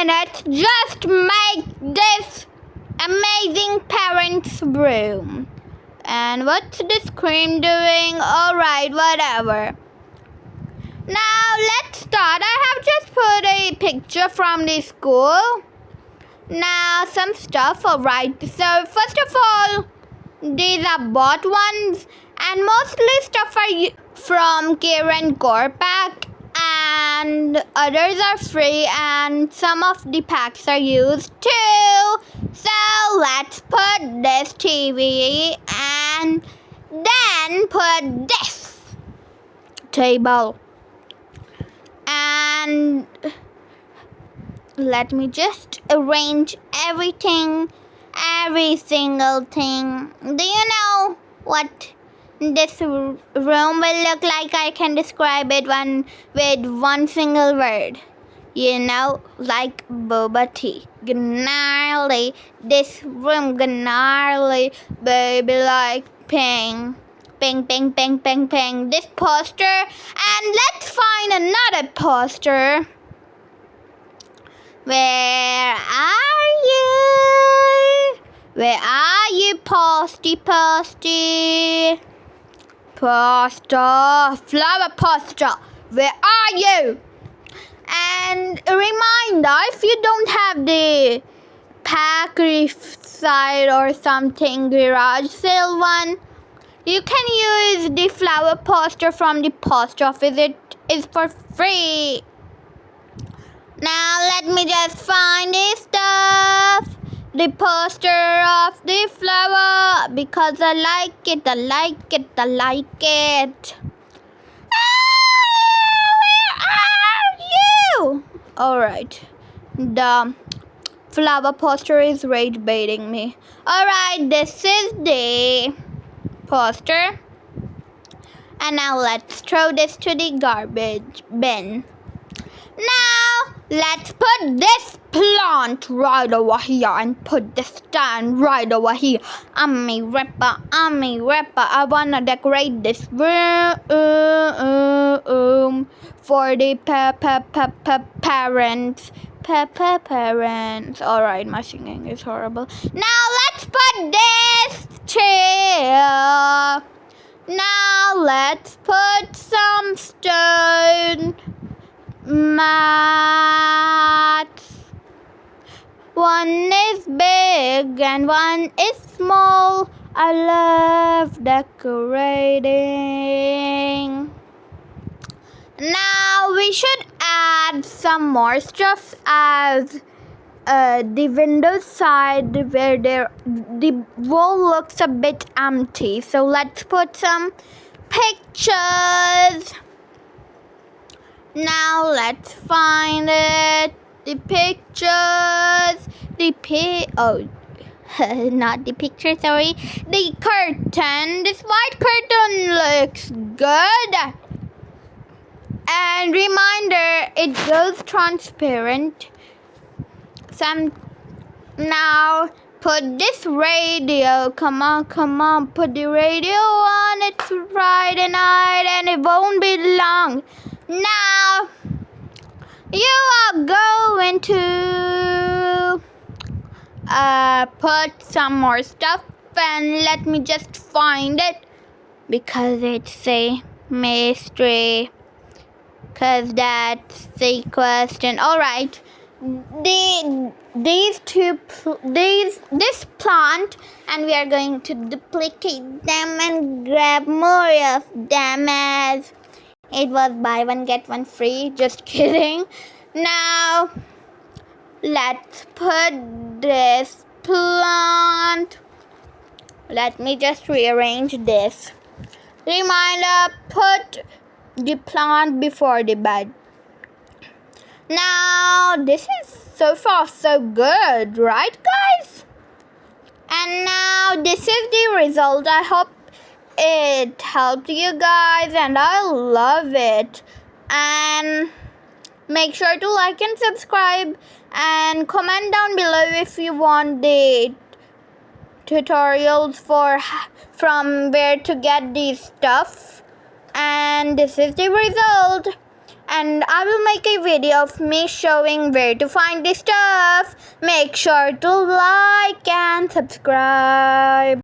minutes just make this amazing parents' room. And what's this cream doing? Alright, whatever. Now let's start. I have just put a picture from the school. Now some stuff, alright. So first of all, these are bought ones, and mostly stuff are from Karen Gorpak, and others are free, and some of the packs are used too. So let's put this TV and then put this table. And let me just arrange everything, every single thing. Do you know what this room will look like? I can describe it with one single word. You know, like boba tea. Gnarly. This room gnarly, baby, like ping. Ping, ping, ping, ping, ping. This poster. And let's find another poster. Where are you? Where are you, posty, posty? Poster. Flower poster. Where are you? And a reminder, if you don't have the pack side or something garage sale one, you can use the flower poster from the post office. It is for free. Now let me just find the stuff. The poster of the flower, because I like it, I like it, I like it. Alright, the flower poster is rage baiting me. Alright, this is the poster. And now let's throw this to the garbage bin. Now let's put this plant right over here and put this stand right over here. I'm a rapper. I wanna decorate this room for the parents. Parents. Alright, my singing is horrible. Now let's put this chair. Now let's put some stone mats. One is big and one is small. I love decorating. Now we should add some more stuff as the window side where the wall looks a bit empty. So let's put some pictures. Now let's find it. The pictures. Not the picture, sorry. The curtain. This white curtain looks good. And reminder, it goes transparent. Now put this radio. Come on, put the radio on. It's Friday night and it won't be long. Now you are going to put some more stuff, and let me just find it because it's a mystery. Cause that's the question. Alright. This plant, and we are going to duplicate them and grab more of them as it was buy one get one free. Just kidding. Now let's put this plant. Let me just rearrange this. Reminder, put the plant before the bed. Now this is so far so good, right guys? And now this is the result. I hope it helped you guys and I love it. And make sure to like and subscribe and comment down below if you want the tutorials from where to get these stuff. And this is the result. and I will make a video of me showing where to find this stuff. Make sure to like and subscribe.